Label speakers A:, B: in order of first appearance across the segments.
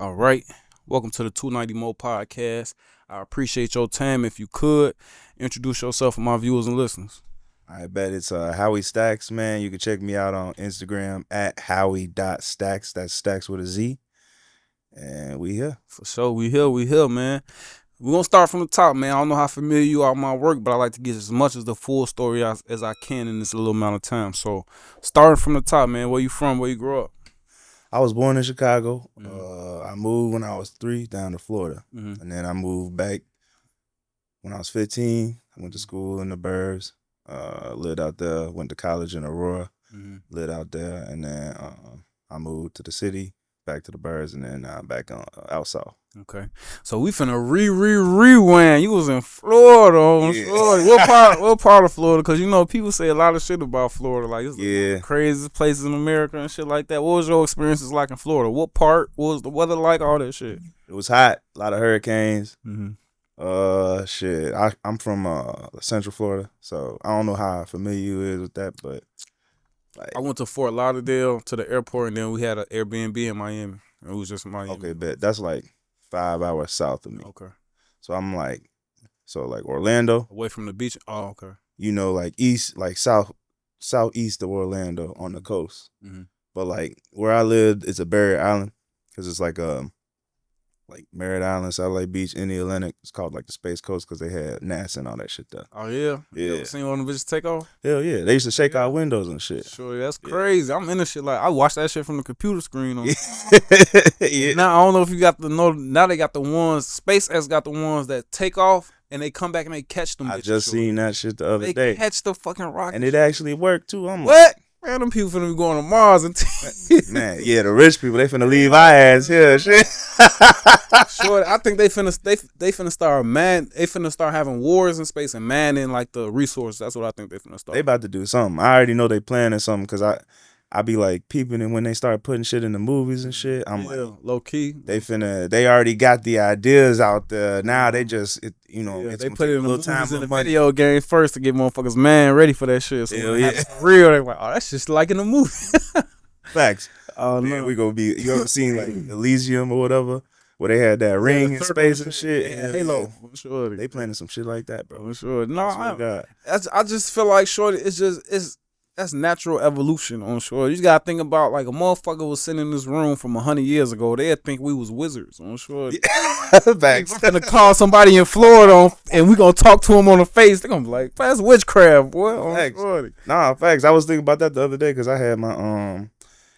A: All right. Welcome to the 290 Mo podcast. I appreciate your time. If you could, introduce yourself to my viewers and listeners.
B: I bet it's Howie Stackz, man. You can check me out on Instagram at Howie.Stackz. That's Stacks with a Z. And we here.
A: For sure, we here, man. We're going to start from the top, man. I don't know how familiar you are with my work, but I like to get as much as the full story as I can in this little amount of time. So, starting from the top, man, where you from, where you grew up?
B: I was born in Chicago.
A: Mm-hmm.
B: I moved when I was 3 down to Florida.
A: Mm-hmm.
B: And then I moved back when I was 15. I went to school in the burbs. Lived out there. Went to college in Aurora.
A: Mm-hmm.
B: Lived out there. And then I moved to the city, back to the burbs, and then back out south.
A: Okay. So we finna rewind. You was in Florida.
B: Yeah.
A: Florida. What part of Florida? Because, you know, people say a lot of shit about Florida. Like, it's the
B: Yeah.
A: craziest places in America and shit like that. What was your experiences like in Florida? What part? What was the weather like? All that shit.
B: It was hot. A lot of hurricanes.
A: Mm-hmm.
B: Shit. I'm from Central Florida, so I don't know how familiar you is with that, but like,
A: I went to Fort Lauderdale to the airport, and then we had an Airbnb in Miami. It was just Miami.
B: okay, bet that's like 5 hours south of me.
A: Okay.
B: So I'm like Orlando,
A: Away from the beach. Oh, okay.
B: like east, like southeast of Orlando on the coast.
A: Mm-hmm.
B: But like where I lived, it's a barrier island because it's like Merritt Island, Satellite Beach in the Atlantic. It's called like the Space Coast because they had NASA and all that shit there.
A: Oh, yeah?
B: Yeah.
A: You ever seen one of the bitches take off?
B: Hell yeah, they used to shake our windows and shit.
A: Sure, that's crazy. I'm into shit like I watched that shit from the computer screen.
B: Yeah.
A: Now I don't know if you got the know. Now they got the ones. SpaceX got the ones that take off and they come back and they catch them.
B: I
A: bitches,
B: just seen that shit the other
A: they
B: day,
A: catch the fucking rocket,
B: and it actually worked too. I'm
A: what? Man, them people finna be going to Mars and
B: like, man, yeah, the rich people they finna leave our ass here, shit.
A: Sure, I think they finna start They finna start having wars in space and manning like the resource. That's what I think they finna start.
B: They about to do something. I already know they planning something because I be like peeping, and when they start putting shit in the movies and shit, I'm like,
A: low key.
B: they already got the ideas out there. Now they just
A: They put it in the movies
B: time
A: in the
B: money.
A: video game first to get motherfuckers ready for that shit. So
B: Hell
A: when it
B: yeah.
A: happens for real, they're like, oh, that's just like in the movie.
B: Facts.
A: Oh
B: Man,
A: no,
B: we gonna be. You ever seen like Elysium or whatever, where they had that ring in space and shit?
A: Yeah,
B: Halo.
A: for sure.
B: They planning some shit like that, bro.
A: For sure. No,
B: Swear to God.
A: I just feel like shorty. That's natural evolution on shore. You just gotta think about like a motherfucker was sitting in this room from 100 years ago. They'd think we was wizards on shore.
B: Facts.
A: We're gonna call somebody in Florida and we gonna talk to him on the face. They're gonna be like, that's witchcraft, boy. On
B: Facts.
A: shorty.
B: Nah, facts. I was thinking about that the other day because I had my phone.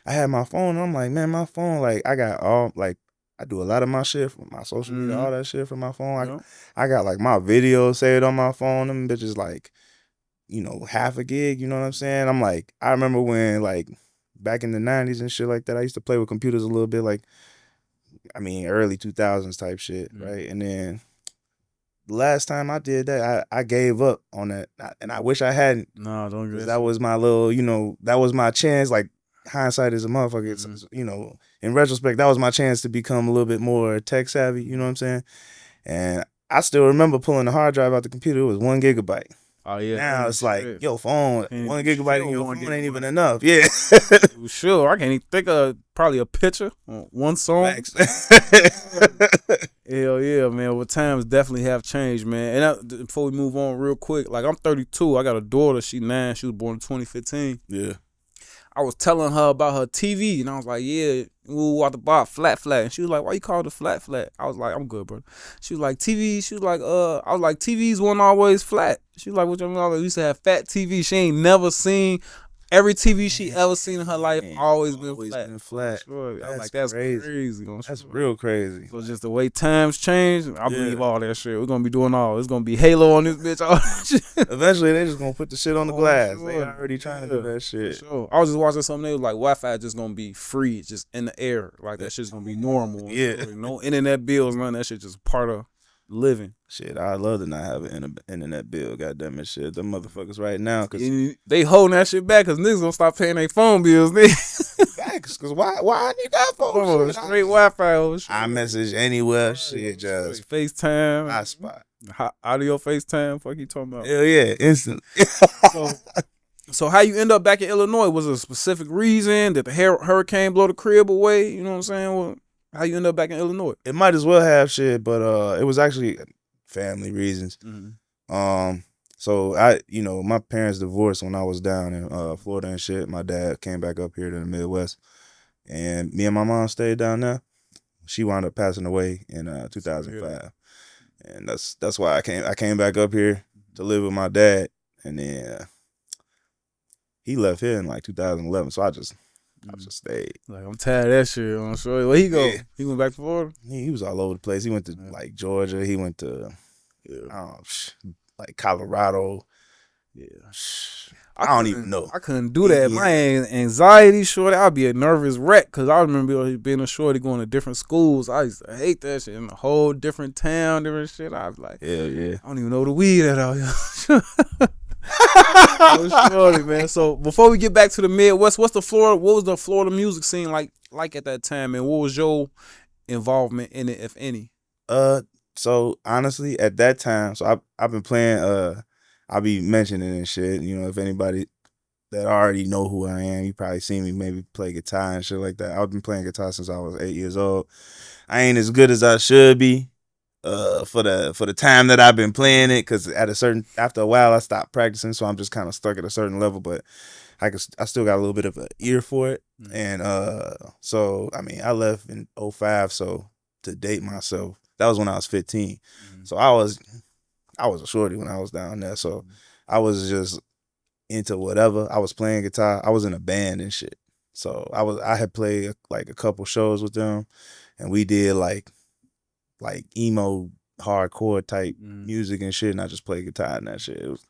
B: And I'm like, man, my phone, like I got I do a lot of my shit from my social media, all that shit from my phone.
A: Yeah.
B: I got like my videos saved on my phone. Them bitches like, half a gig. You know what I'm saying? I'm like, I remember when like back in the 90s and shit like that, I used to play with computers a little bit, like, early 2000s type shit, right? And then the last time I did that, I gave up on that, and I wish I hadn't.
A: No, don't get
B: Because that was my little, that was my chance. Like, hindsight is a motherfucker. It's, in retrospect, that was my chance to become a little bit more tech savvy. You know what I'm saying? And I still remember pulling the hard drive out the computer. It was 1 gigabyte.
A: Oh yeah.
B: Now it's like,
A: shit.
B: yo, phone,
A: Ain't
B: 1 gigabyte in your
A: 1
B: phone ain't even
A: gigabyte.
B: enough. Yeah.
A: Sure, I can't even think of probably a picture on one song.
B: Facts.
A: Hell yeah, man. Well, times definitely have changed, man. And before we move on real quick, like I'm 32. I got a daughter. She 9. She was born in 2015.
B: Yeah.
A: I was telling her about her TV, and I was like, yeah, we walked about flat. And she was like, why you call it a flat? I was like, I'm good, bro. She was like, TV. She was like, I was like, TVs weren't always flat. She was like, what you mean? I was like, we used to have fat TV. She ain't never seen. Every TV she ever seen in her life always been flat. Sure. I was like, that's crazy.
B: That's real crazy.
A: So just the way times change, I believe all that shit. We're gonna be doing all. It's gonna be Halo on this bitch. All that shit.
B: Eventually, they just gonna put the shit on the glass.
A: Sure.
B: They already trying to do that shit.
A: Sure. I was just watching something. They was like, Wi-Fi just gonna be free, just in the air. Like that shit's gonna be normal.
B: Yeah.
A: No internet bills, none of that shit. Just part of living.
B: Shit, I'd love to not have an internet bill. Goddamn it, shit. Them motherfuckers right now, cause
A: They holding that shit back because niggas gonna stop paying their phone bills.
B: facts. Cause why you got phone?
A: Straight Wi-Fi.
B: I message anywhere. Shit, just
A: FaceTime.
B: hotspot.
A: Audio FaceTime. Fuck you talking about?
B: Hell yeah, instant.
A: So how you end up back in Illinois? Was it a specific reason? Did the hurricane blow the crib away? You know what I'm saying? Well, How you end up back in Illinois?
B: It might as well have shit, but it was actually family reasons.
A: Mm-hmm.
B: So my parents divorced when I was down in Florida and shit. My dad came back up here to the Midwest, and me and my mom stayed down there. She wound up passing away in 2005, and that's why I came back up here to live with my dad, and then he left here in like 2011. So I just stayed.
A: Like, I'm tired of that shit. I'm sure. Where he go?
B: Yeah.
A: He went back to Florida?
B: He was all over the place. He went to like Georgia. He went to like Colorado.
A: Yeah.
B: I don't even know.
A: I couldn't do that. My anxiety, shorty, I'd be a nervous wreck because I remember being a shorty going to different schools. I used to hate that shit in a whole different town, different shit. I was like,
B: yeah.
A: I don't even know the weed that out here. I was shorty, man. So before we get back to the Midwest, what was the Florida music scene like at that time, and what was your involvement in it, if any?
B: So honestly, at that time, so I've been playing. I'll be mentioning and shit. If anybody that already know who I am, you probably seen me maybe play guitar and shit like that. I've been playing guitar since I was 8 years old. I ain't as good as I should be. For the time that I've been playing it, because after a while I stopped practicing, so I'm just kind of stuck at a certain level. But I still got a little bit of an ear for it, and so I mean I left in '05, so to date myself, that was when I was 15. So I was a shorty when I was down there, so I was just into whatever. I was playing guitar. I was in a band and shit. So I had played like a couple shows with them, and we did like emo hardcore type music and shit, and I just played guitar and that shit. It was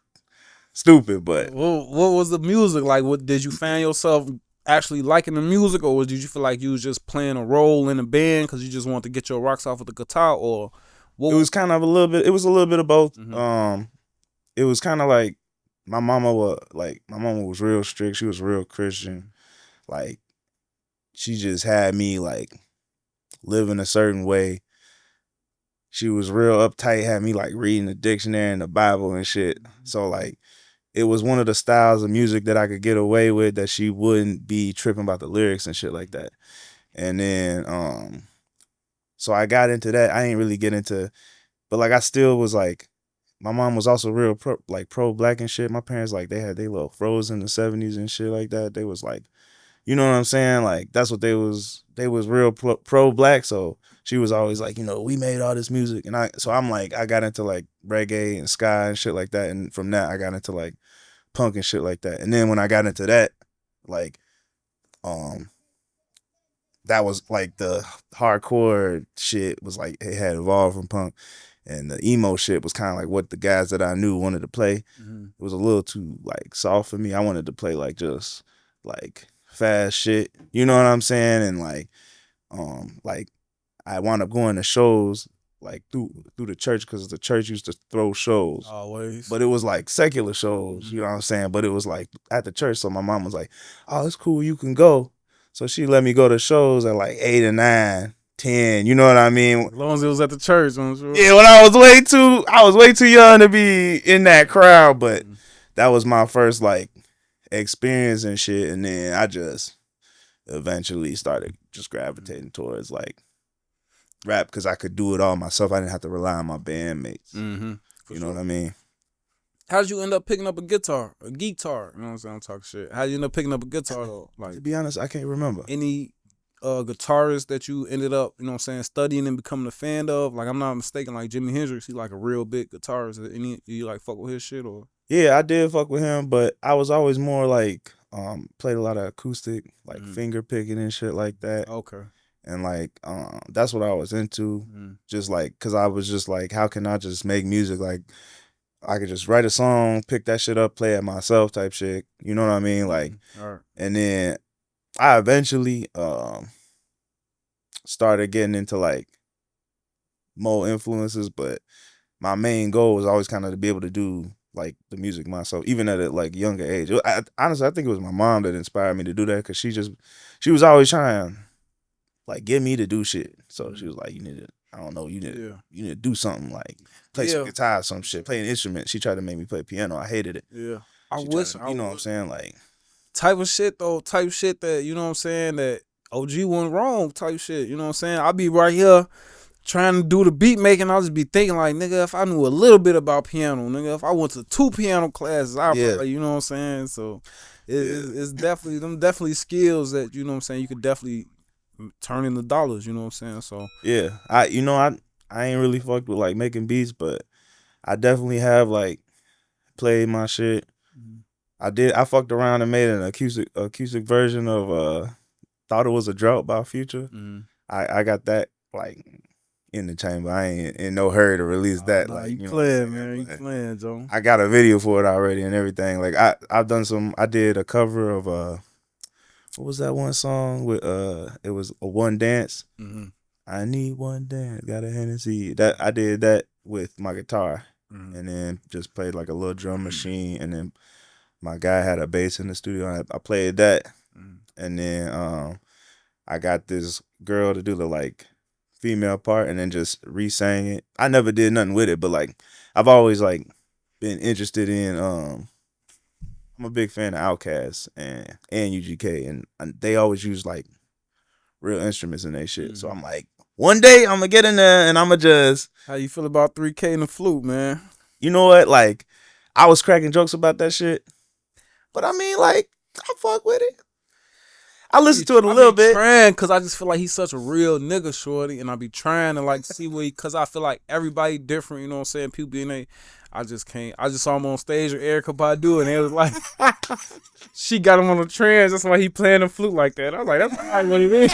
B: stupid, but
A: what was the music like? What did you find yourself actually liking the music, or did you feel like you was just playing a role in a band because you just wanted to get your rocks off with the guitar, or what?
B: It was kind of a little bit. It was a little bit of both. It was kind of like my mama was real strict. She was real Christian. Like she just had me like living a certain way. She was real uptight, had me like reading the dictionary and the Bible and shit. So like it was one of the styles of music that I could get away with that she wouldn't be tripping about the lyrics and shit like that. And then so I got into that. I ain't really get into, but like I still was like, my mom was also real pro black and shit. My parents like they had their little froze in the 70s and shit like that. They was like, you know what I'm saying? Like that's what they was real pro black. So she was always like, we made all this music, and I'm like, I got into like reggae and ska and shit like that, and from that I got into like punk and shit like that. And then when I got into that, like, that was like the hardcore shit was like it had evolved from punk, and the emo shit was kind of like what the guys that I knew wanted to play. It was a little too like soft for me. I wanted to play like just like fast shit, you know what I'm saying? And like I wound up going to shows like through the church, because the church used to throw shows.
A: Always.
B: But it was like secular shows, you know what I'm saying? But it was like at the church, so my mom was like, "Oh, it's cool, you can go." So she let me go to shows at like 8 or 9, 10, you know what I mean?
A: As long as it was at the church, I'm sure.
B: Yeah, when I was way too young to be in that crowd, but that was my first like experience and shit. And then I just eventually started just gravitating towards like rap, because I could do it all myself. I didn't have to rely on my bandmates. You know what I mean?
A: How did you end up picking up a guitar? You know what I'm saying? I'm talking shit. How did you end up picking up a guitar though? Like,
B: to be honest, I can't remember.
A: Any guitarist that you ended up, you know what I'm saying, studying and becoming a fan of? Like, I'm not mistaken, like Jimi Hendrix, he's like a real big guitarist. You like fuck with his shit, or?
B: Yeah, I did fuck with him, but I was always more like played a lot of acoustic, like finger picking and shit like that.
A: Okay.
B: And like that's what I was into. Just like, cause I was just like, how can I just make music? Like I could just write a song, pick that shit up, play it myself type shit. You know what I mean? Like, and then I eventually started getting into like more influences, but my main goal was always kind of to be able to do like the music myself, even at a like younger age. Honestly, I think it was my mom that inspired me to do that, because she was always trying like get me to do shit. So she was like, you need to do something, like play some guitar or some shit, play an instrument. She tried to make me play piano. I hated it.
A: Yeah.
B: You know what I'm saying? Like
A: type shit that, you know what I'm saying, that OG went wrong type shit. You know what I'm saying? I'll be right here trying to do the beat making. I'll just be thinking like, nigga, if I knew a little bit about piano, nigga, if I went to 2 piano classes, I'd
B: Yeah.
A: probably, you know what I'm saying? So
B: Yeah.
A: it's definitely them definitely skills that, you know what I'm saying, you could definitely turn into dollars, you know what I'm saying? So
B: Yeah. I ain't really fucked with like making beats, but I definitely have like played my shit. I fucked around and made an acoustic version of Thought It Was a Drought by Future.
A: mm-hmm.
B: I got that like in the chamber. I ain't in no hurry to release that.
A: Nah,
B: Like,
A: you
B: you know what I'm
A: playing,
B: saying?
A: man. You
B: But
A: playing, Joe.
B: I got a video for it already and everything. Like I did a cover of what was that one song with it was a One Dance.
A: Mm-hmm.
B: I need one dance, got a Hennessy. That I did that with my guitar.
A: Mm-hmm.
B: And then just played like a little drum machine, and then my guy had a bass in the studio. And I played that, and then I got this girl to do the like female part, and then just re-sang it. I never did nothing with it, but like I've always like been interested in. I'm a big fan of Outkast and UGK, and they always use like real instruments in their shit. So I'm like, one day I'm gonna get in there and I'm gonna just.
A: How you feel about 3K and the flute, man?
B: You know what? Like, I was cracking jokes about that shit, but I mean, like, I fuck with it. I listened to it a little bit.
A: Trying, cause I just feel like he's such a real nigga, shorty, and I be trying to like see what cause I feel like everybody different. You know what I'm saying? People being I just can't. I just saw him on stage with Erykah Badu, and it was like she got him on the trance. That's why he playing the flute like that. I was like, that's not what it is.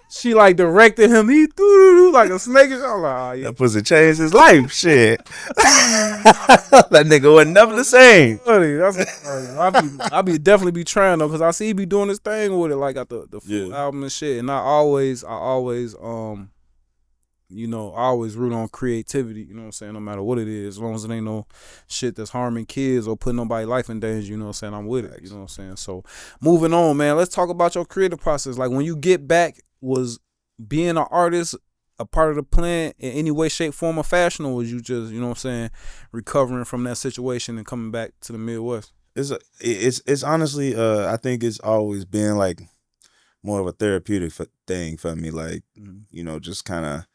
A: She like directed him. He doo like a snake. I was like, oh, yeah.
B: That pussy changed his life. Shit. That nigga wasn't never the same.
A: I be definitely be trying though, cause I see he be doing his thing with it, like got the full album and shit. And I always you know, I always root on creativity, you know what I'm saying, no matter what it is, as long as it ain't no shit that's harming kids or putting nobody's life in danger, you know what I'm saying, I'm with it, you know what I'm saying. So moving on, man, let's talk about your creative process. Like when you get back, was being an artist a part of the plan in any way, shape, form, or fashion, or was you just, you know what I'm saying, recovering from that situation and coming back to the Midwest?
B: It's honestly, I think it's always been like more of a therapeutic thing for me, like, you know, just kind of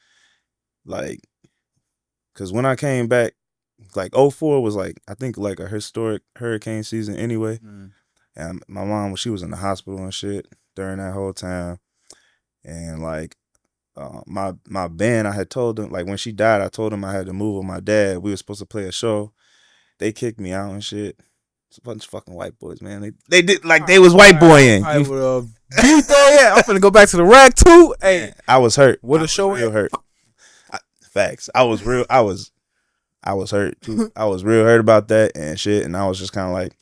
B: like, because when I came back, like 04 was like, I think like a historic hurricane season anyway. And my mom, she was in the hospital and shit during that whole time. And like my band, I had told them, like when she died, I told them I had to move with my dad. We were supposed to play a show. They kicked me out and shit. It's a bunch of fucking white boys, man. They did like they was white boying.
A: I would beat that. I'm finna go back to the rack too. Hey,
B: I was hurt.
A: What a show!
B: Real hurt. Facts. I was hurt too. I was real hurt about that and shit. And I was just kind of like,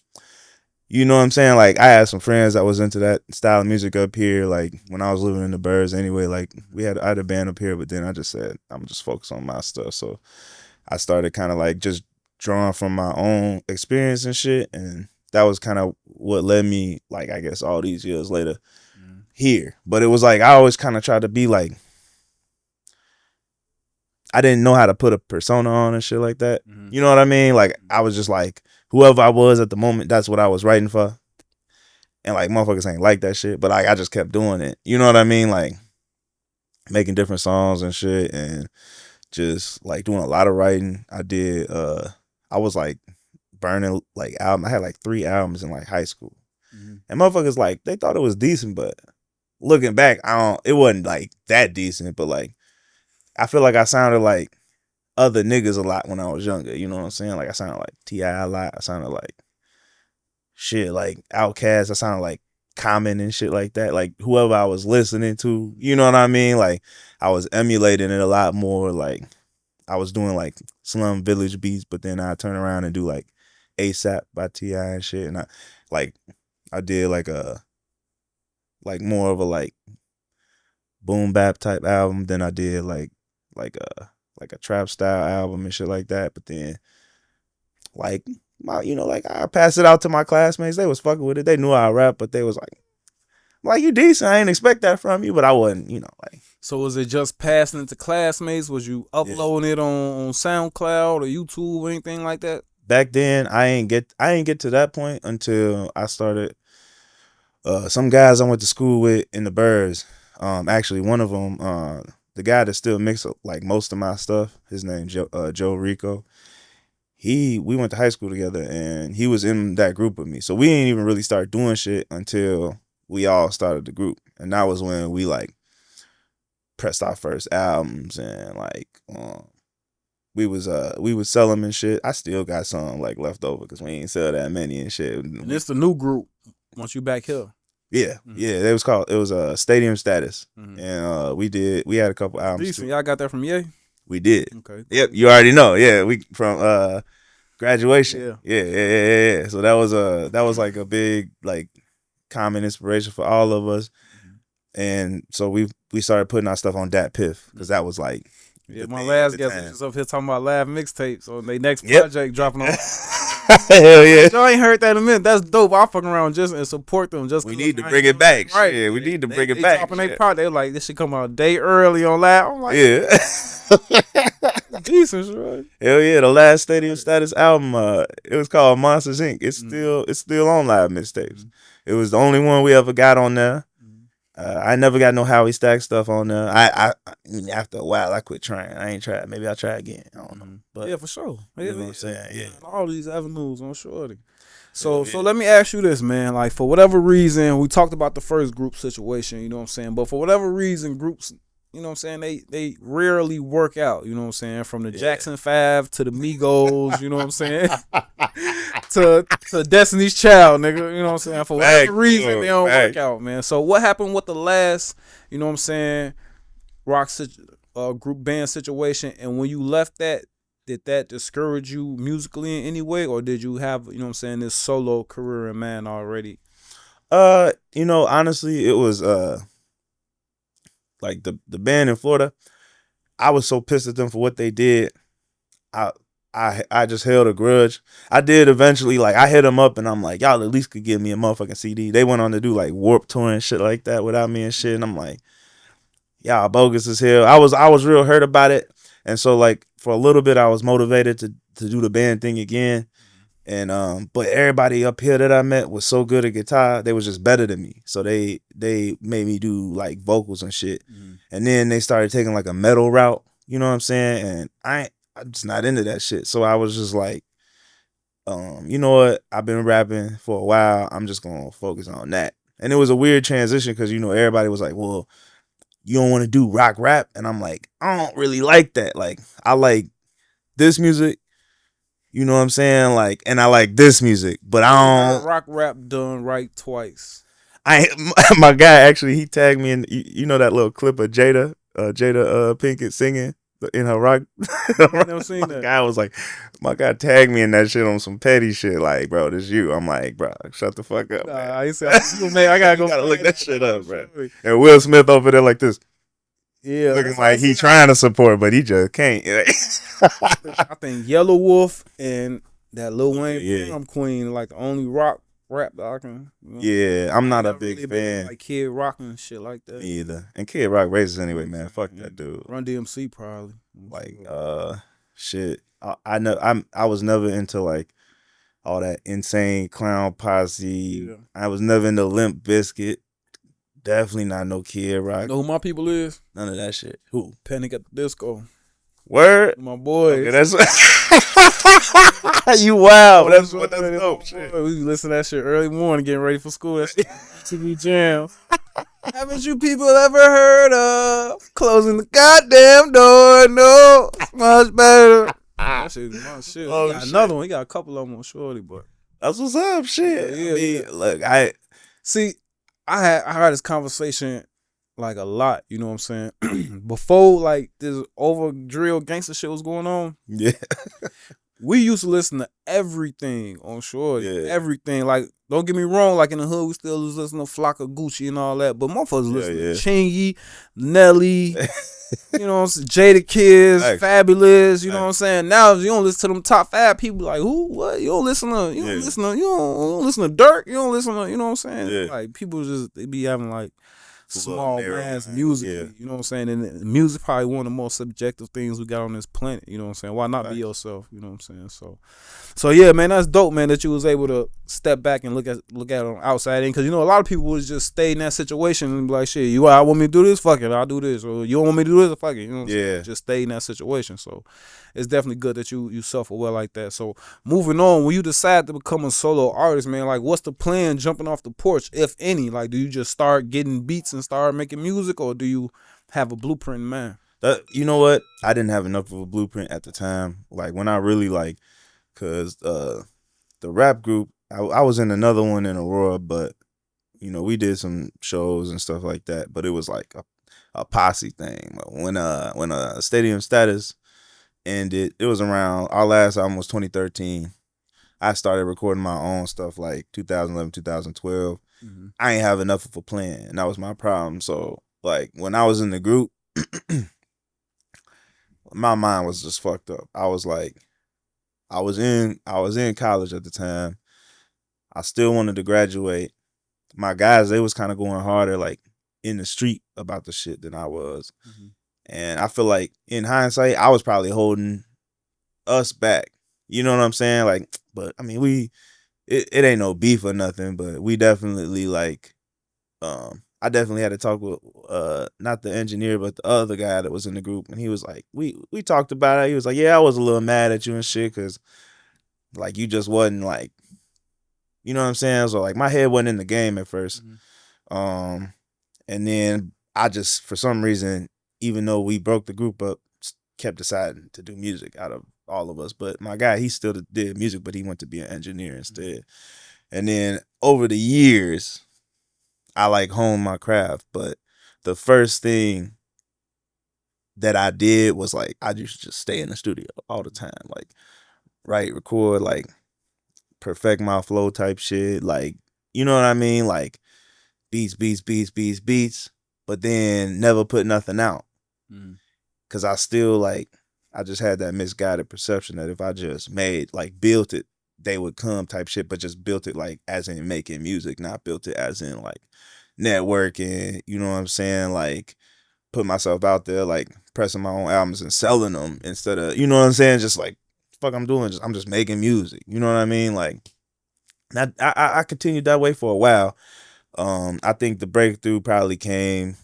B: you know what I'm saying? Like I had some friends that was into that style of music up here. Like when I was living in the Burbs anyway, like I had a band up here, but then I just said, I'm just focused on my stuff. So I started kind of like just drawing from my own experience and shit. And that was kind of what led me, like, I guess all these years later here. But it was like, I always kind of tried to be like, I didn't know how to put a persona on and shit like that. You know what I mean? Like, I was just like, whoever I was at the moment, that's what I was writing for. And like, motherfuckers ain't like that shit. But like, I just kept doing it. You know what I mean? Like, making different songs and shit. And just like doing a lot of writing. I did, I was like burning like album. I had like 3 albums in like high school. And motherfuckers like, they thought it was decent. But looking back, it wasn't like that decent. But like, I feel like I sounded like other niggas a lot when I was younger. You know what I'm saying? Like I sounded like T.I. a lot. I sounded like shit like Outkast. I sounded like Common and shit like that. Like whoever I was listening to, you know what I mean? Like I was emulating it a lot more. Like I was doing like Slum Village beats, but then I turn around and do like ASAP by T.I. and shit. And I did like more of a like boom bap type album than I did like a trap style album and shit like that. But then like like I passed it out to my classmates. They was fucking with it. They knew I rap, but they was like you decent. I ain't expect that from you, but I wasn't, like.
A: So was it just passing it to classmates? Was you uploading it on SoundCloud or YouTube or anything like that?
B: Back then I ain't get to that point until I started some guys I went to school with in the Birds. Actually, one of them, the guy that still mixed like most of my stuff, his name Joe Rico. We went to high school together, and he was in that group with me. So we didn't even really start doing shit until we all started the group, and that was when we like pressed our first albums, and like we was sell them and shit. I still got some like left over because we ain't sell that many and shit.
A: And it's the new group once you back here.
B: Yeah, yeah. It was Stadium Status, and we had a couple albums.
A: Decent. Y'all got that from Ye?
B: We did.
A: Okay.
B: Yep, you already know. Yeah, we from Graduation. Yeah. So that was like a big like common inspiration for all of us, and so we started putting our stuff on Dat Piff because that was like.
A: Yeah, my last guest was up here talking about live mixtapes on their next project dropping on.
B: Hell yeah!
A: Y'all ain't heard that in a minute. That's dope. I'll fuck around just and support them. Just
B: we need to bring it back.
A: Right?
B: Yeah, we need to bring it back.
A: Dropping their project, they were like, this should come out a day early on live. I'm like, decent, right?
B: Hell yeah! The last Stadium Status album, it was called Monsters Inc. It's still on live mixtapes. It was the only one we ever got on there. I never got no Howie Stackz stuff on there. I after a while I quit trying. I ain't tried. Maybe I'll try again. I don't know. But
A: yeah, for sure.
B: You know what I'm saying? Yeah.
A: All these avenues on Shorty. So let me ask you this, man. Like, for whatever reason, we talked about the first group situation, you know what I'm saying? But for whatever reason, groups, you know what I'm saying, they rarely work out, you know what I'm saying? From the Jackson 5 to the Migos, you know what I'm saying? to Destiny's Child, nigga, you know what I'm saying? For whatever reason, they don't work out, man. So what happened with the last, you know what I'm saying, group band situation? And when you left that, did that discourage you musically in any way? Or did you have, you know what I'm saying, this solo career in mind already?
B: You know, honestly, it was like the band in Florida. I was so pissed at them for what they did. I just held a grudge. I did eventually, like, I hit them up and I'm like, y'all at least could give me a motherfucking CD. They went on to do like Warped Tour and shit like that without me and shit. And I'm like, y'all bogus as hell. I was real hurt about it. And so like for a little bit I was motivated to do the band thing again. And but everybody up here that I met was so good at guitar, they was just better than me. So they made me do like vocals and shit. And then they started taking like a metal route, you know what I'm saying? And I'm just not into that shit. So I was just like, you know what? I've been rapping for a while. I'm just gonna focus on that. And it was a weird transition because, you know, everybody was like, well, you don't want to do rock rap? And I'm like, I don't really like that. Like, I like this music, you know what I'm saying? Like, and I like this music, but I don't.
A: Rock rap done right twice.
B: My guy actually, he tagged me in, you know that little clip of Jada Pinkett singing in her rock.
A: I never seen that.
B: My guy tagged me in that shit on some petty shit. Like, bro, this you. I'm like, bro, shut the fuck up.
A: I gotta go.
B: Gotta look that shit up, bro. And Will Smith over there like this.
A: Yeah,
B: looking like he trying to support, but he just can't.
A: I think Yellow Wolf and that Lil Wayne Prom Queen like the only rock rap that I can. You know?
B: Yeah, I'm not a big fan.
A: Like Kid Rock and shit like that.
B: Either. And Kid Rock racist anyway, man. Fuck that dude.
A: Run DMC probably.
B: Like shit. I know I was never into like all that Insane Clown Posse. Yeah. I was never into Limp Bizkit. Definitely not no Kid Rock.
A: You know who my people is?
B: None of that shit. Who?
A: Panic at the Disco.
B: Word?
A: My boys.
B: Okay, that's you wild. That's dope shit.
A: We listen to that shit early morning, getting ready for school. That shit TV jams. Haven't you people ever heard of closing the goddamn door? No, it's much better. That shit is my shit. Oh, got another one. He got a couple of them on Shorty, but
B: that's what's up. Shit.
A: Yeah.
B: Look,
A: I had this conversation like a lot, you know what I'm saying? Before like this over drill gangster shit was going on.
B: Yeah.
A: We used to listen to everything on Shorty. Yeah. Everything. Like, don't get me wrong, like in the hood we still was listening to Flocka Gucci and all that. But motherfuckers listen to Chingy, Nelly, you know what I'm saying, Jada Kids, Fabulous, you know what I'm saying? Now if you don't listen to them top 5 people, like who? What? You don't listen to you don't listen to Dirk, you don't listen to, you know what I'm saying? Yeah. Like people just they be having like
B: a little
A: small
B: narrow
A: mass
B: minded. Yeah,
A: musically. You know what I'm saying? And music probably one of the most subjective things we got on this planet. You know what I'm saying? Why not be
B: facts.
A: yourself? You know what I'm saying? So yeah, man, that's dope, man, that you was able to step back and look at it on outside in, because you know a lot of people would just stay in that situation and be like, shit, you I want me to do this, fuck it, I'll do this, or you don't want me to do this, fuck it, you know what I'm saying?
B: Yeah.
A: Just stay in that situation. So it's definitely good that you self aware like that. So moving on, when you decide to become a solo artist, man, like what's the plan jumping off the porch, if any? Like, do you just start getting beats and start making music, or do you have a blueprint in mind?
B: You know what? I didn't have enough of a blueprint at the time. Like when I really like, cause the rap group, I was in another one in Aurora, but we did some shows and stuff like that. But it was like a posse thing. When Stadium Status ended, it was around our last album was 2013. I started recording my own stuff like 2011, 2012.
A: Mm-hmm.
B: I ain't have enough of a plan, and that was my problem. So like when I was in the group, my mind was just fucked up. I was like, I was in college at the time. I still wanted to graduate. My guys, they was kind of going harder like in the street about the shit than I was.
A: Mm-hmm.
B: And I feel like in hindsight, I was probably holding us back. You know what I'm saying? Like, but I mean, it ain't no beef or nothing, but we definitely like, I definitely had to talk with not the engineer, but the other guy that was in the group, and he was like, we talked about it. He was like, yeah, I was a little mad at you and shit, cause like you just wasn't like, you know what I'm saying? So like my head wasn't in the game at first. Um, and then I just for some reason, even though we broke the group up, kept deciding to do music out of all of us. But my guy, he still did music, but he went to be an engineer instead. And then over the years, I like honed my craft. But the first thing that I did was like I used to just stay in the studio all the time, like write, record, like perfect my flow type shit, like you know what I mean, like beats, beats, beats, beats, beats, but then never put nothing out
A: Mm-hmm.
B: because I still like I just had that misguided perception that if I just made like built it, they would come type shit, but just built it like as in making music, not built it as in like networking. You know what I'm saying? Like put myself out there, like pressing my own albums and selling them instead of you know what I'm saying? Just like fuck, I'm doing. I'm just making music. You know what I mean? Like I continued that way for a while. I think the breakthrough probably came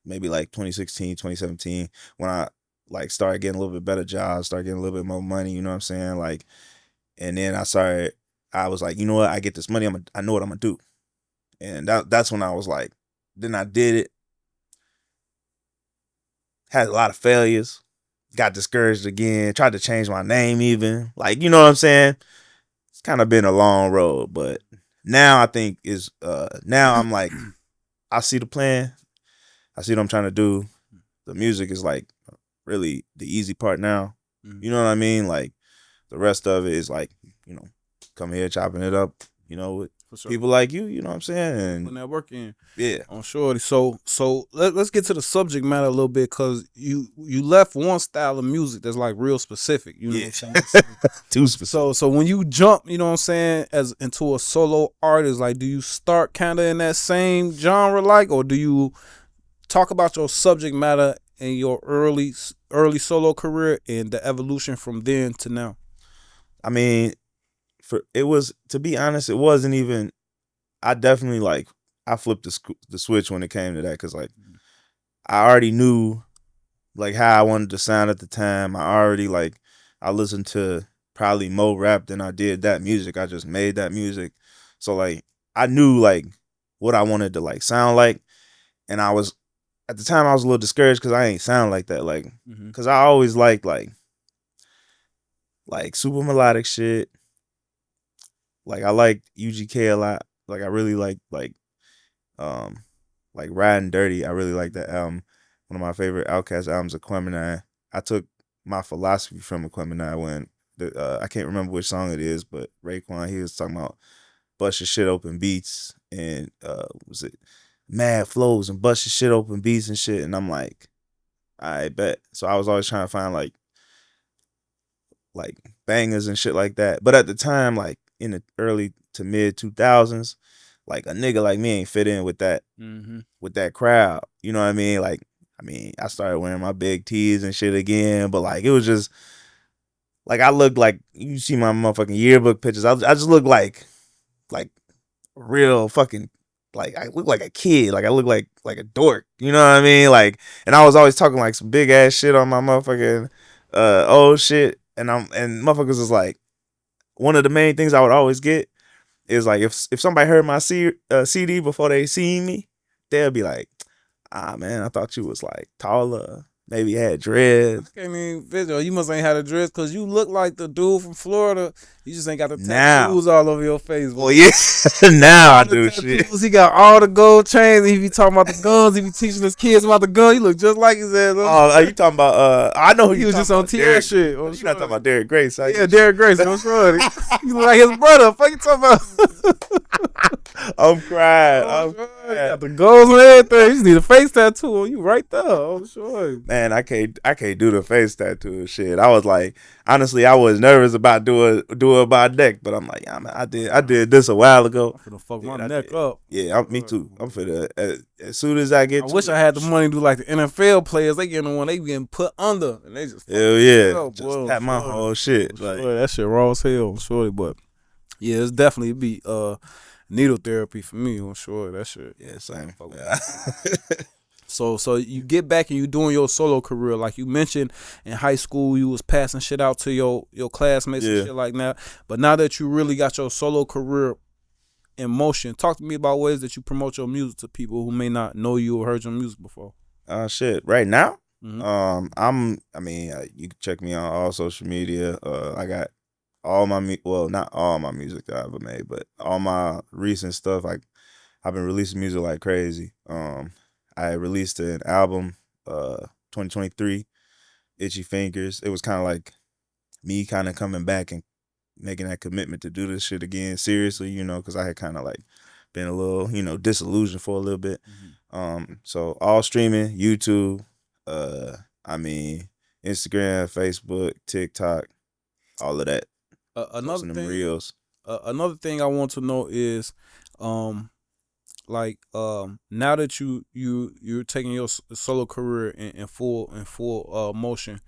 B: maybe like 2016, 2017 when I like started getting a little bit better jobs, started getting a little bit more money, you know what I'm saying? Like and then I was like, you know what, I get this money, I know what I'm gonna do. And that's when I was like, then I did it, had a lot of failures, got discouraged again, tried to change my name even. Like, you know what I'm saying? It's kind of been a long road, but now I think is now I'm like, I see the plan. I see what I'm trying to do. The music is like really the easy part now.
A: Mm-hmm.
B: You know what I mean? Like the rest of it is like, you know, come here chopping it up, with
A: For sure.
B: people like you know what I'm saying?
A: Putting
B: And
A: that work in.
B: yeah.
A: On shorty. So let's get to the subject matter a little bit, because you left one style of music that's like real specific. You know
B: Yeah.
A: what I'm saying?
B: Too specific.
A: So when you jump, you know what I'm saying, as into a solo artist, like do you start kind of in that same genre, like, or do you talk about your subject matter in your early solo career and the evolution from then to now?
B: I mean, it was, to be honest, it wasn't even, I definitely like, I flipped the switch when it came to that because like I already knew like how I wanted to sound at the time. I already like I listened to probably more rap than I did that music. I just made that music. So like I knew like what I wanted to like sound like. And I was at the time I was a little discouraged because I ain't sound like that. Like
A: Mm-hmm.
B: because I always liked like super melodic shit. Like I liked UGK a lot. Like I really um like Riding Dirty. I really like that album. One of my favorite Outkast albums, Aquemini. I took my philosophy from Aquemini when I can't remember which song it is, but Raekwon, he was talking about bust your shit open beats and was it mad flows and bust your shit open beats and shit. And I'm like, I bet. So I was always trying to find like bangers and shit like that. But at the time, like in the early to mid 2000s, like a nigga like me ain't fit in with that
A: Mm-hmm.
B: with that crowd. You know what I mean? Like, I mean, I started wearing my big tees and shit again, but like it was just like I looked like you see my motherfucking yearbook pictures. I just look like real fucking like I look like a kid. Like I look like a dork. You know what I mean? Like, and I was always talking like some big ass shit on my motherfucking old shit. And motherfuckers was like one of the main things I would always get is like if somebody heard my CD before they seen me, they'll be like, ah man, I thought you was like taller. Maybe you had
A: I
B: dreads.
A: can't even video. You must ain't had a dress because you look like the dude from Florida. You just ain't got the
B: Now,
A: tattoos all over your face.
B: well, yeah, now I
A: All the
B: do shit.
A: tattoos, he got all the gold chains. He be talking about the guns. He be teaching his kids about the gun. He look just like his ass.
B: Oh, are you talking about? I know who
A: He
B: you
A: was
B: talking
A: just on
B: about.
A: TS
B: Derek.
A: shit.
B: You're not talking about Derek Grace.
A: Yeah, Derek Grace. I'm sure. He look like his brother. Fuck you talking about?
B: I'm crying.
A: Oh,
B: I'm
A: sure.
B: crying.
A: Got the goals and everything. You just need a face tattoo on you right there. Oh, sure.
B: Man, I can't do the face tattoo shit. I was like, honestly, I was nervous about doing my neck, but I'm like, yeah, man, I did this a while ago.
A: I'm finna fuck
B: Yeah,
A: my
B: I
A: neck
B: did.
A: up.
B: Yeah, me too. I'm finna as soon as I get.
A: I wish I had the money to do like the NFL players. They getting the one they getting put under and they just
B: Hell yeah,
A: up,
B: just
A: boy,
B: tap my
A: sure.
B: whole shit. Like,
A: Sure, that shit raw as hell, surely. But yeah, it's definitely be needle therapy for me. I'm sure that shit.
B: yeah, same.
A: Fuck with
B: Yeah.
A: So you get back and you doing your solo career, like you mentioned in high school, you was passing shit out to your classmates
B: Yeah.
A: and shit like that. But now that you really got your solo career in motion, talk to me about ways that you promote your music to people who may not know you or heard your music before.
B: Shit. Right now,
A: Mhm.
B: you can check me on all social media. I got all my well, not all my music that I ever made, but all my recent stuff. I've been releasing music like crazy. I released an album, 2023, Itchy Fingers. It was kind of like me kind of coming back and making that commitment to do this shit again seriously, because I had kind of like been a little, disillusioned for a little bit. So all streaming, YouTube, Instagram, Facebook, TikTok, all of that.
A: Another
B: Posting them
A: thing,
B: reels.
A: another thing I want to know is, now that you're taking your solo career in full motion,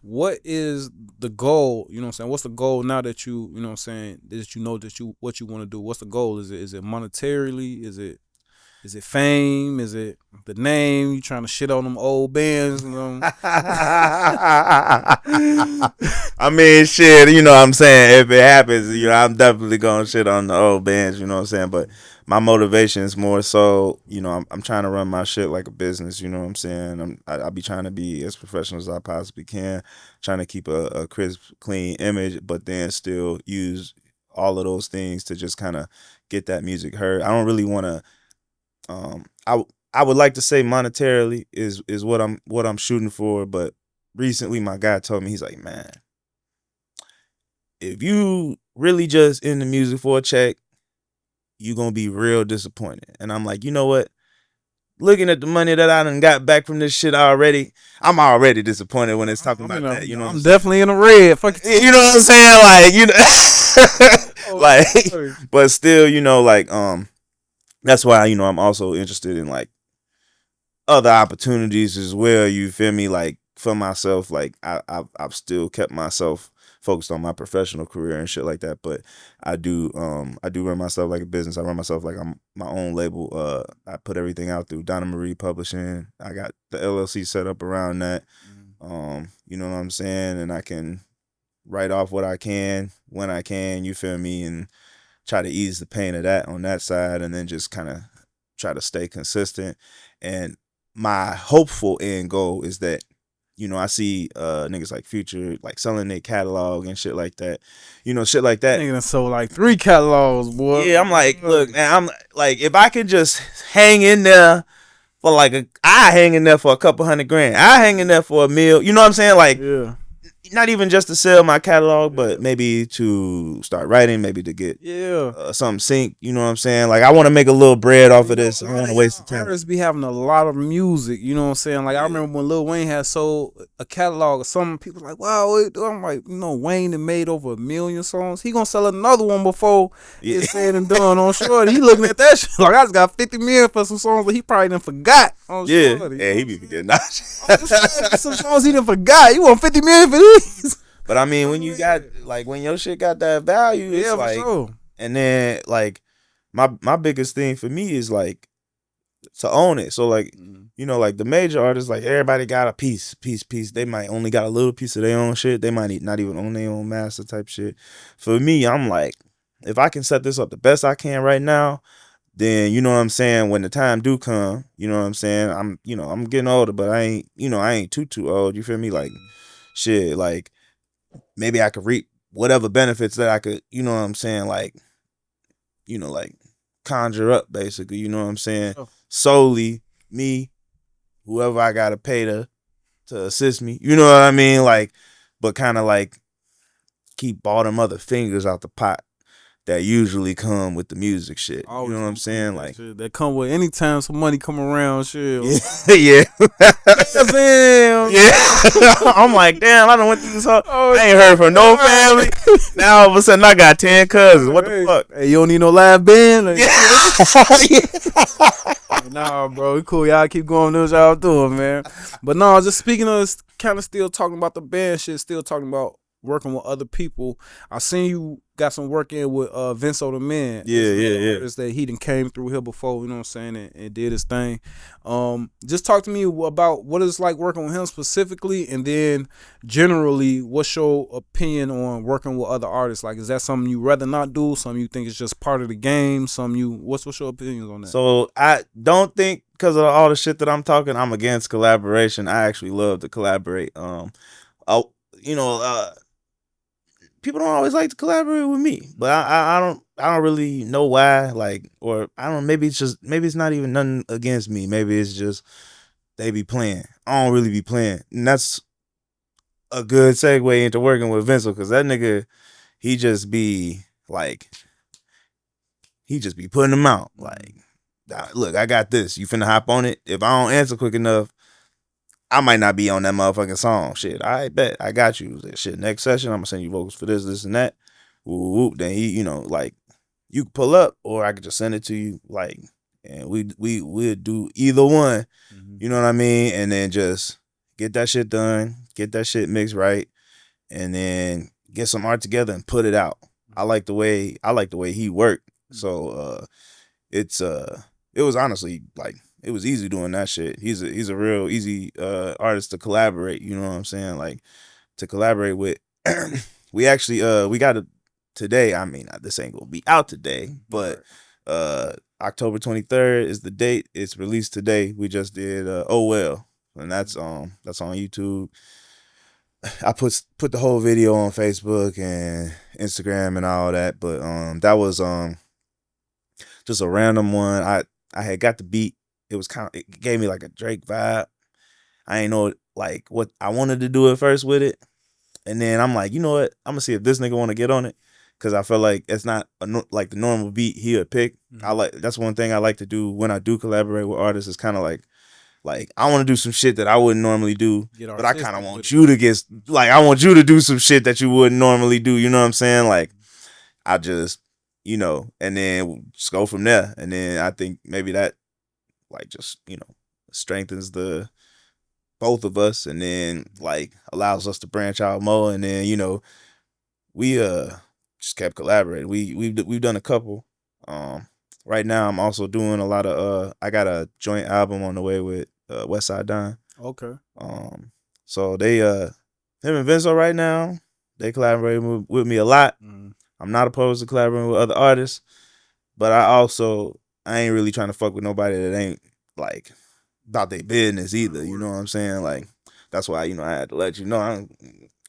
A: what is the goal? You know what I'm saying? What's the goal now that you know what I'm saying, that you know that you what you want to do? What's the goal? Is it monetarily? Is it fame? Is it the name? You trying to shit on them old bands? You know?
B: I mean, shit, what I'm saying, if it happens, I'm definitely gonna shit on the old bands, you know what I'm saying? But my motivation is more so, I'm trying to run my shit like a business, you know what I'm saying? I be trying to be as professional as I possibly can, trying to keep a crisp, clean image, but then still use all of those things to just kind of get that music heard. I don't really want to. I would like to say monetarily is what I'm shooting for, but recently my guy told me, he's like, man, if you really just in the music for a check, you gonna be real disappointed. And I'm like, you know what? Looking at the money that I done got back from this shit already, I'm already disappointed when it's talking about that. You know,
A: I'm definitely in the red. Fuck
B: you know what I'm saying? Like, like, but still, that's why I'm also interested in like other opportunities as well. You feel me? Like for myself, like I've still kept myself focused on my professional career and shit like that. But I do run myself like a business. I run myself like I'm my own label. I put everything out through Donna Marie Publishing. I got the LLC set up around that. You know what I'm saying? And I can write off what I can when I can. You feel me? And try to ease the pain of that on that side, and then just kind of try to stay consistent. And my hopeful end goal is that, I see niggas like Future like selling their catalog and shit like that. Shit like that.
A: Nigga done sold like 3 catalogs, boy.
B: Yeah, I'm like, look, man, I'm like, if I could just hang in there for like I hang in there for a couple $100,000. I hang in there for $1 million. You know what I'm saying? Like,
A: yeah.
B: Not even just to sell my catalog, but maybe to start writing, maybe to get something synced. You know what I'm saying? Like, I want to make a little bread off of this. I don't want to waste the time.
A: Artists be having a lot of music. You know what I'm saying? Like, I remember when Lil Wayne had sold a catalog of some people like, wow, I'm like, Wayne done made over 1 million songs. He gonna sell another one before it's said and done on Shorty. He looking at that shit like, I just got 50 million for some songs that he probably done forgot on Shorty.
B: Yeah, he be forgetting.
A: Some songs he done forgot. You want 50 million for these?
B: But I mean, when you got like when your shit got that value, it's like,
A: for sure.
B: And then like my biggest thing for me is like to own it. So like, like the major artists, like everybody got a piece. They might only got a little piece of their own shit. They might not even own their own master type shit. For me, I'm like, if I can set this up the best I can right now, then you know what I'm saying, when the time do come, you know what I'm saying, I'm getting older, but I ain't too old. You feel me? Like shit, like maybe I could reap whatever benefits that I could, you know what I'm saying, like conjure up basically, you know what I'm saying?
A: Oh.
B: Solely me, whoever I gotta pay to assist me, you know what I mean? Like, but kind of like keep all them other fingers out the pot that usually come with the music shit. You know what I'm saying? Like
A: that come with anytime some money come around, shit.
B: Yeah.
A: Damn.
B: Yeah. I'm like, damn, I done went through this whole I ain't heard from no family. Now all of a sudden I got 10 cousins. What the fuck?
A: Hey, you don't need no live band? Like,
B: Yeah.
A: Nah, bro, it's cool. Y'all keep going, do what y'all doing, man. But no, just speaking of this, kind of still talking about the band shit, still talking about working with other people. I seen you got some work in with Vince the Man.
B: Yeah.
A: Artist that he done came through here before, you know what I'm saying, and did his thing. Just talk to me about what it's like working with him specifically, and then generally, what's your opinion on working with other artists? Like, is that something you rather not do? Something you think is just part of the game? What's your opinions on that?
B: So I don't think, because of all the shit that I'm talking, I'm against collaboration. I actually love to collaborate. People don't always like to collaborate with me, but I don't really know why, like, or I don't, maybe it's not even nothing against me. Maybe it's just they be playing. I don't really be playing. And that's a good segue into working with Vince, because that nigga, he just be putting them out. Like, look, I got this. You finna hop on it. If I don't answer quick enough, I might not be on that motherfucking song. Shit, I bet. I got you. Shit, next session, I'm gonna send you vocals for this, and that. Ooh, then he, like, you can pull up, or I could just send it to you, like, and we'd do either one. Mm-hmm. You know what I mean? And then just get that shit done, get that shit mixed right, and then get some art together and put it out. I like the way he worked. So it was honestly like, it was easy doing that shit. He's a real easy artist to collaborate. You know what I'm saying? Like, to collaborate with. We actually we got it today. I mean, this ain't gonna be out today, but October 23rd is the date. It's released today. We just did Oh Well, and that's on YouTube. I put the whole video on Facebook and Instagram and all that, but that was just a random one. I had got the beat. It gave me like a Drake vibe. I ain't know like what I wanted to do at first with it. And then I'm like, you know what? I'm gonna see if this nigga want to get on it, because I feel like it's not like the normal beat he would pick. Mm-hmm. That's one thing I like to do when I do collaborate with artists. Is kind of like I want to do some shit that I wouldn't normally do, but I kind of want you to I want you to do some shit that you wouldn't normally do. You know what I'm saying? Like, I just, and then just go from there. And then I think maybe that, like, just, strengthens the both of us, and then like allows us to branch out more. And then we just kept collaborating. We've done a couple. Right now I'm also doing a lot of I got a joint album on the way with West Side Don.
A: Okay.
B: So they him and Vinzo right now, they collaborate with me a lot. I'm not opposed to collaborating with other artists, but I ain't really trying to fuck with nobody that ain't like about their business either. You know what I'm saying? Like, that's why, I had to let you know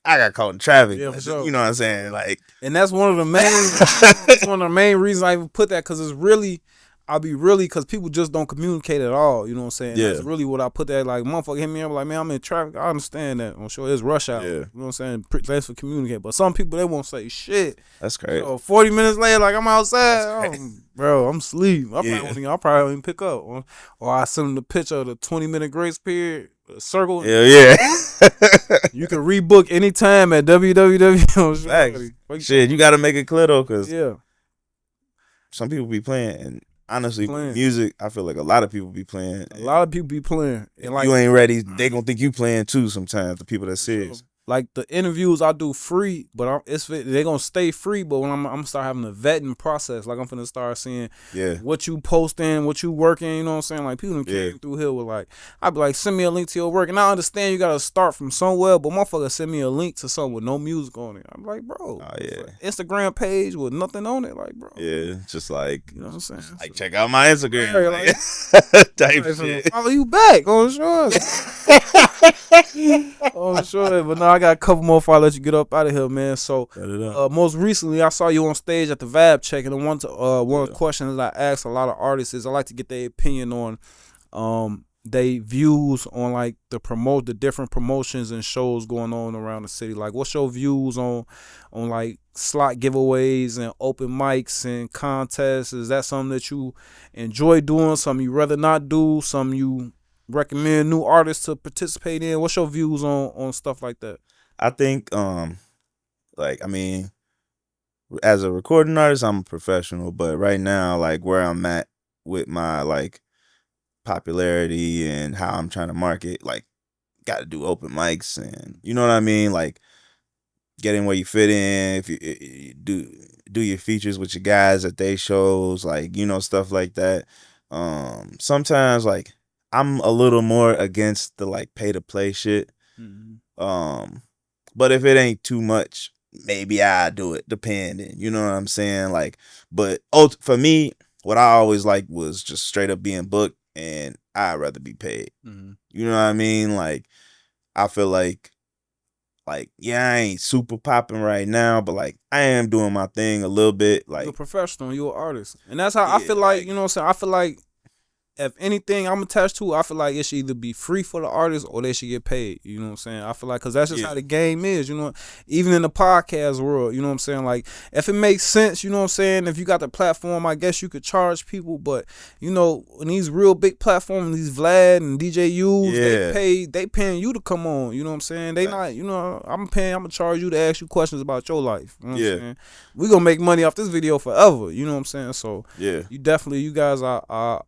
B: I got caught in traffic.
A: Yeah, for sure.
B: You know what I'm saying? Like,
A: and that's one of the main reasons I even put that, because it's really, because people just don't communicate at all. You know what I'm saying?
B: Yeah.
A: That's really what I put that, like, motherfucker hit me up like, man, I'm in traffic. I understand that. I'm sure it's rush hour.
B: Yeah.
A: You know what I'm saying? Thanks for communicating. But some people, they won't say shit.
B: That's crazy.
A: 40 minutes later, like, I'm outside. Bro, I'm asleep. I probably won't even pick up. Or I send them the picture of the 20-minute grace period. circle.
B: Hell yeah.
A: You can rebook anytime at www.
B: Facts. Shit, you gotta make it clear though, cause
A: Yeah,
B: some people be playing, and honestly, with
A: playing.
B: music, I feel like a lot of people be playing.
A: A lot of people be playing,
B: If
A: and like
B: you ain't ready, they gonna think you playing too. Sometimes the people that
A: for sure.
B: serious.
A: Like the interviews I do free, but they gonna stay free. But when I'm gonna start having a vetting process, like I'm gonna start seeing
B: Yeah,
A: what you posting, what you working. You know what I'm saying? Like people that
B: Yeah.
A: came through here with like, I'd be like, send me a link to your work, and I understand you gotta start from somewhere, but motherfucker send me a link to something with no music on it. I'm like, bro,
B: Oh yeah,
A: Instagram page with nothing on it, like, bro.
B: yeah. Just like,
A: You know what I'm saying?
B: like check out my Instagram,
A: Yeah,
B: like, type
A: Like,
B: shit.
A: follow you back on sure. Oh sure, but now I got a couple more before I let you get up out of here, man. So,
B: Cut it up.
A: most recently I saw you on stage at the Vibe Check, and one
B: Yeah.
A: question that I ask a lot of artists is I like to get their opinion on they views on like the different promotions and shows going on around the city. Like, what's your views on like slot giveaways and open mics and contests? Is that something that you enjoy doing? Something you rather not do? Something you recommend new artists to participate in? What's your views on stuff like that?
B: I think, like, I mean, as a recording artist, I'm a professional, but right now, like where I'm at with my like popularity and how I'm trying to market, like, got to do open mics, and you know what I mean, like get in where you fit in. If you do your features with your guys at they shows, like, you know, stuff like that. Sometimes like I'm a little more against the like pay to play shit.
A: Mm-hmm.
B: But if it ain't too much, maybe I do it, depending. You know what I'm saying? Like, but for me, what I always like was just straight up being booked, and I'd rather be paid.
A: Mm-hmm.
B: You know what I mean? Like, I feel like yeah, I ain't super popping right now, but like I am doing my thing a little bit.
A: You're a
B: Like,
A: professional, you're an artist. And that's how I
B: yeah,
A: feel like, you know what I'm saying? I feel like if anything I'm attached to, I feel like it should either be free for the artist or they should get paid. You know what I'm saying? I feel like, because that's just
B: yeah,
A: how the game is, you know? Even in the podcast world, you know what I'm saying? Like, if it makes sense, you know what I'm saying? If you got the platform, I guess you could charge people. But, you know, in these real big platforms, these Vlad and DJ U's,
B: yeah,
A: they paying you to come on. You know what I'm saying? They not, you know, I'm gonna charge you to ask you questions about your life. You know what I'm
B: yeah,
A: saying? We gonna make money off this video forever. You know what I'm saying? So,
B: yeah.
A: you guys are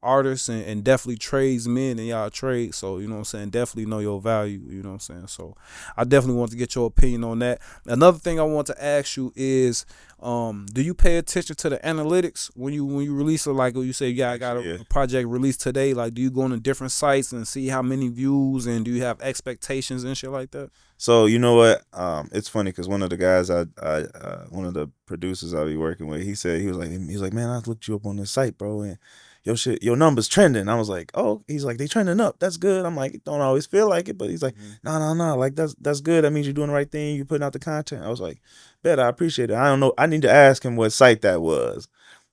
A: artists and definitely tradesmen in y'all trade. So, you know what I'm saying? Definitely know your value. You know what I'm saying? So, I definitely want to get your opinion on that. Another thing I want to ask you is, do you pay attention to the analytics when you release it? Like when you say, yeah, I got
B: Yeah.
A: a project released today. Like, do you go on different sites and see how many views, and do you have expectations and shit like that?
B: So you know what? It's funny because one of the guys one of the producers I be working with, he was like, man, I looked you up on this site, bro, and your numbers trending. I was like, oh, he's like, they trending up. That's good. I'm like, don't always feel like it, but he's like, no, like that's good. That means you're doing the right thing. You're putting out the content. I was like, bet, I appreciate it. I don't know. I need to ask him what site that was.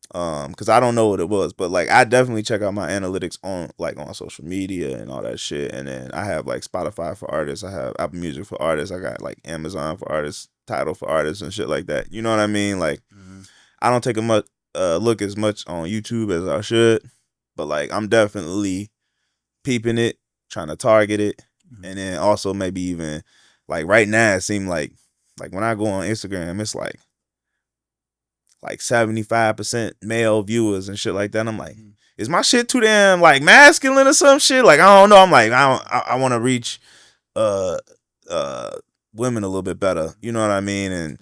B: Because I don't know what it was, but like I definitely check out my analytics on social media and all that shit. And then I have like Spotify for artists, I have Apple Music for artists, I got like Amazon for artists, Tidal for artists, and shit like that. You know what I mean? Like, I don't take a much look as much on YouTube as I should, but like I'm definitely peeping it, trying to target it, and then also maybe even like right now it seemed like when I go on Instagram, it's like 75% male viewers and shit like that. And I'm like, is my shit too damn like masculine or some shit? Like, I don't know. I'm like, I want to reach uh women a little bit better. You know what I mean? And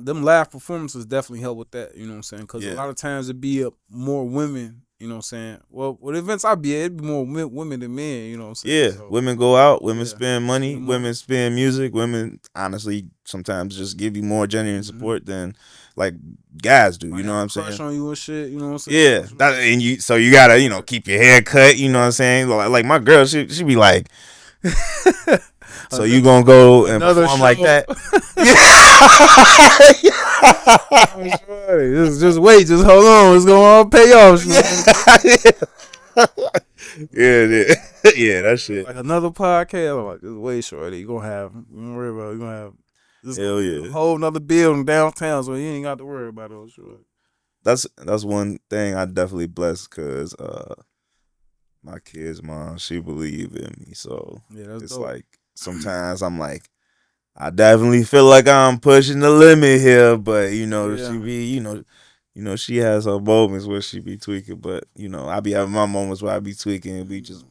A: Them live performances definitely help with that. You know what I'm saying? Because
B: Yeah.
A: a lot of times it be more women. You know what I'm saying? Well, what events I be at, it'd be more women than men. You know what I'm saying?
B: yeah,
A: So,
B: women go out, women
A: yeah,
B: spend money,
A: spend money.
B: women spend music, women honestly sometimes just give you more genuine support than like guys do. You know what I'm
A: Crush
B: saying?
A: on you and shit. You know what I'm saying?
B: Yeah, and you gotta keep your hair cut. You know what I'm saying? Like my girl, she be like, so you gonna go and
A: Another
B: perform like
A: show.
B: that?
A: Just wait, just hold on. It's gonna all pay off.
B: yeah, that shit.
A: Like another podcast. I'm like, just wait, shorty. You gonna have. Don't worry about it. You gonna have. This
B: Hell yeah.
A: a whole nother building downtown, so you ain't got to worry about it. Sure.
B: That's one thing I definitely blessed because my kid's mom, she believe in me. So
A: Yeah, that's
B: it's
A: dope.
B: like sometimes I'm like, I definitely feel like I'm pushing the limit here, but she
A: Yeah,
B: be, she has her moments where she be tweaking, but I be having my moments where I be tweaking and we just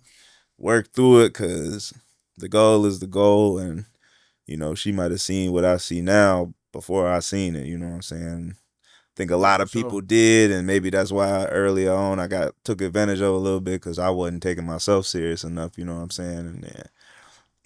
B: work through it because the goal is the goal, and she might have seen what I see now before I seen it. You know what I'm saying? Think a
A: yeah,
B: lot
A: for
B: of
A: sure.
B: people did, and maybe that's why earlier on I got took advantage of a little bit because I wasn't taking myself serious enough. You know what I'm saying? And then,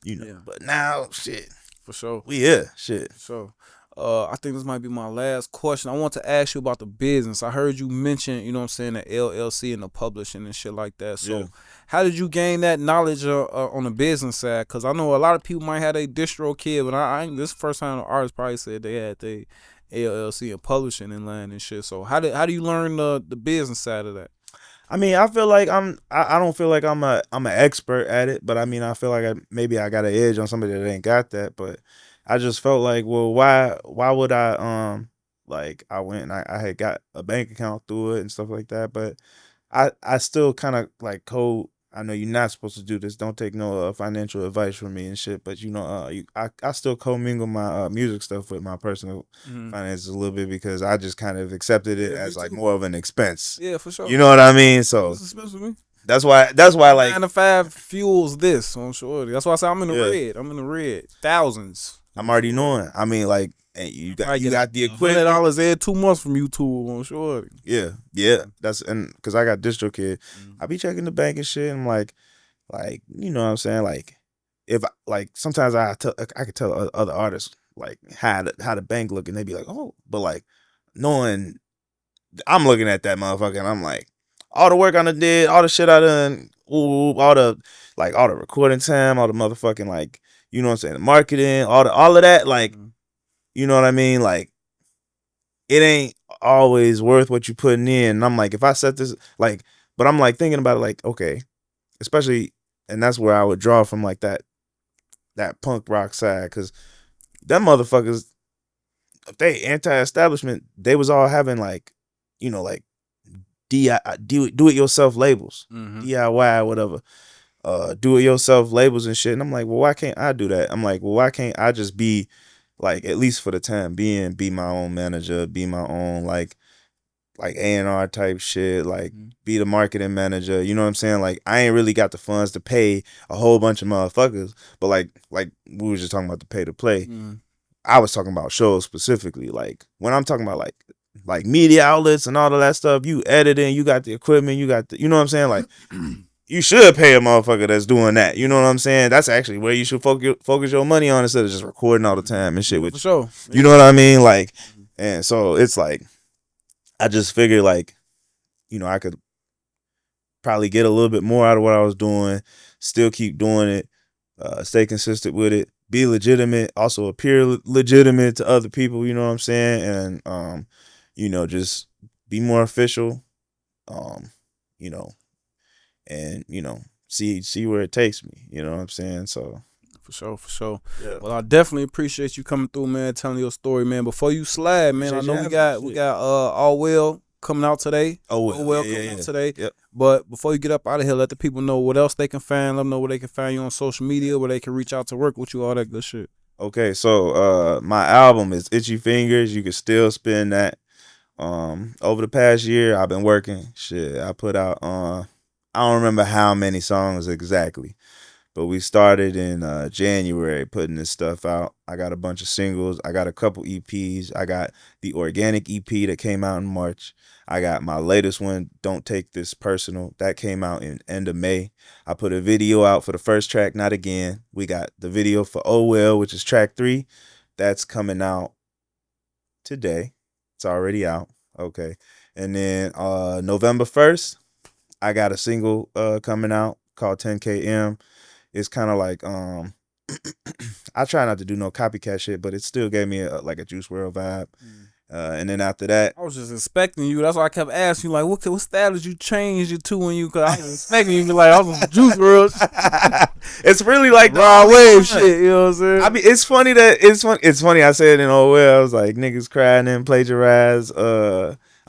A: Yeah,
B: but now shit,
A: for sure.
B: we here, shit.
A: For sure. I think this might be my last question. I want to ask you about the business. I heard you mention, you know what I'm saying, the LLC and the publishing and shit like that.
B: Yeah.
A: So, how did you gain that knowledge on the business side? Because I know a lot of people might have a distro kid, but this is the first time the artist probably said they had their LLC and publishing in line and shit. So, how do you learn the business side of that?
B: I mean, I feel like I don't feel like I'm an expert at it, but I mean, I feel like maybe I got an edge on somebody that ain't got that. But I just felt like, well, why would I like I went and I had got a bank account through it and stuff like that, but I still kind of like code. I know you're not supposed to do this. Don't take no financial advice from me and shit. But I still commingle my music stuff with my personal
A: Mm-hmm.
B: finances a little bit because I just kind of accepted it
A: Yeah, me
B: as like
A: too.
B: more of an expense.
A: Yeah, for sure.
B: You know what I mean?
A: This
B: So
A: is special to me.
B: that's why
A: My
B: like
A: 9 to 5 fuels this on sure. That's why I say I'm in the
B: yeah,
A: red. I'm in the red. Thousands
B: I'm
A: on
B: already
A: sure.
B: knowing. I mean like and you got
A: Might
B: you
A: get
B: got the
A: $100
B: equipment.
A: every 2 months from YouTube on sure.
B: Yeah. That's and because I got DistroKid,
A: Mm-hmm.
B: I be checking the bank and shit. And I'm like you know what I'm saying like if like sometimes I could tell other artists like how the bank look and they be like oh but like knowing I'm looking at that motherfucker and I'm like all the work I done did all the shit I done all the like all the recording time all the motherfucking like you know what I'm saying the marketing all of that like you know what I mean like it ain't always worth what you putting in. And I'm like, if I set this like, but I'm like thinking about it like, okay, especially, and that's where I would draw from like that punk rock side because them motherfuckers, if they anti-establishment, they was all having like, like do it yourself labels,
A: Mm-hmm.
B: DIY whatever, do it yourself labels and shit. And I'm like, well, why can't I do that? I'm like, well, why can't I just be like at least for the time being, be my own manager, be my own like A&R type shit, like
A: Mm-hmm.
B: be the marketing manager. You know what I'm saying? Like I ain't really got the funds to pay a whole bunch of motherfuckers, but like we were just talking about the pay to play.
A: Mm-hmm.
B: I was talking about shows specifically. Like when I'm talking about like media outlets and all of that stuff, you editing, you got the equipment, you got the you know what I'm saying? Like you should pay a motherfucker that's doing that. You know what I'm saying? That's actually where you should focus your money on instead of just recording all the time and shit
A: Yeah,
B: with
A: for sure.
B: you
A: Yeah.
B: know what I mean? Like and so it's like I just figured like I could probably get a little bit more out of what I was doing, still keep doing it, stay consistent with it, be legitimate, also appear legitimate to other people, you know what I'm saying? And just be more official, um, you know, and see where it takes me, you know what I'm saying? So
A: For sure, for sure.
B: yeah.
A: Well, I definitely appreciate you coming through, man, telling your story, man. Before you slide, man, I
B: Appreciate you
A: know we
B: having me.
A: got we got All Well coming out today.
B: Oh
A: All
B: well,
A: Well
B: yeah,
A: coming
B: yeah,
A: out
B: yeah.
A: today.
B: Yep.
A: But before you get up out of here, let the people know what else they can find. Let them know where they can find you on social media, where they can reach out to work with you, all that good shit.
B: Okay, so my album is Itchy Fingers. You can still spin that. Over the past year, I've been working. Shit, I put out. I don't remember how many songs exactly, but we started in January putting this stuff out. I got a bunch of singles. I got a couple EPs. I got the organic EP that came out in March. I got my latest one, Don't Take This Personal, that came out in end of May. I put a video out for the first track, Not Again. We got the video for Oh Well, which is track 3. That's coming out today. It's already out. Okay. And then November 1st, I got a single coming out called 10KM. It's kind of like I try not to do no copycat shit, but it still gave me like a Juice World vibe. And then after that,
A: I was just expecting you. That's why I kept asking you, like, what style did you change it to when you? Cause I was expecting you to be like, I was on Juice World,
B: it's really like the
A: raw
B: only
A: wave
B: one.
A: shit. You know what I'm saying?
B: I mean, it's funny that it's funny. I said in oh well, I was like niggas crying and plagiarize.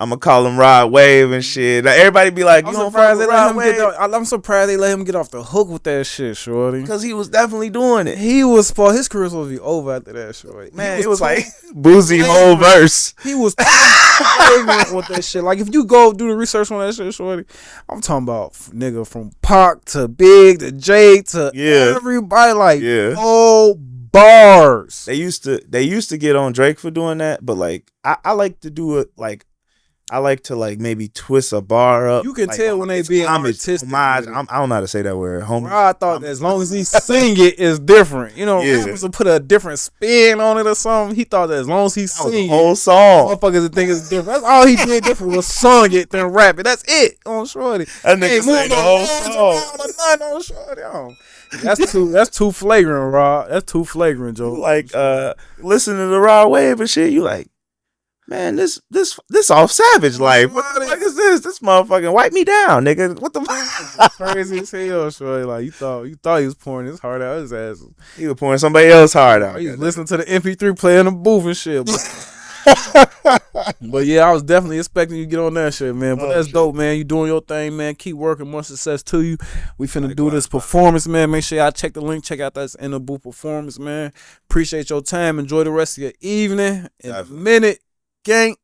B: I'ma call him Rod Wave and shit. Like, everybody be like, you don't fuck with Rod Wave?
A: I'm surprised they let him get off the hook with that shit, shorty.
B: Because he was definitely doing it.
A: His career was supposed to be over after that, shorty.
B: Man, it was like Boozy whole verse.
A: He was flagrant with that shit. Like, if you go do the research on that shit, shorty, I'm talking about nigga from Pac to Big to Jay to everybody. Like, oh, bars.
B: They used to get on Drake for doing that, but like I like to do it like I like to like maybe twist a bar up.
A: You can
B: like,
A: tell when they being artistic.
B: Homage. I don't know how to say that word.
A: I thought as long as he sing it, it's different. You know, rappers will put a different spin on it or something. He thought that as long as he sing
B: the whole song,
A: motherfuckers would think it's different. That's all he did different was sung it then rap it. That's it on Shorty.
B: That nigga sang the whole song.
A: On Shorty. That's too flagrant, Rod. That's too flagrant, Joe.
B: Like listening to the Rod Wave and shit, you like, man, this off Savage Life. What the fuck is this? This motherfucking wipe me down, nigga. What the fuck?
A: Crazy as hell, Shorty. Like, you thought he was pouring his heart out his ass.
B: He was pouring somebody else's heart out.
A: He was listening to the MP3 player in the booth and shit. But yeah, I was definitely expecting you to get on that shit, man. But that's dope, man. You doing your thing, man. Keep working. More success to you. We finna do this performance, man. Make sure y'all check the link. Check out that in the booth performance, man. Appreciate your time. Enjoy the rest of your evening. In a minute, gang.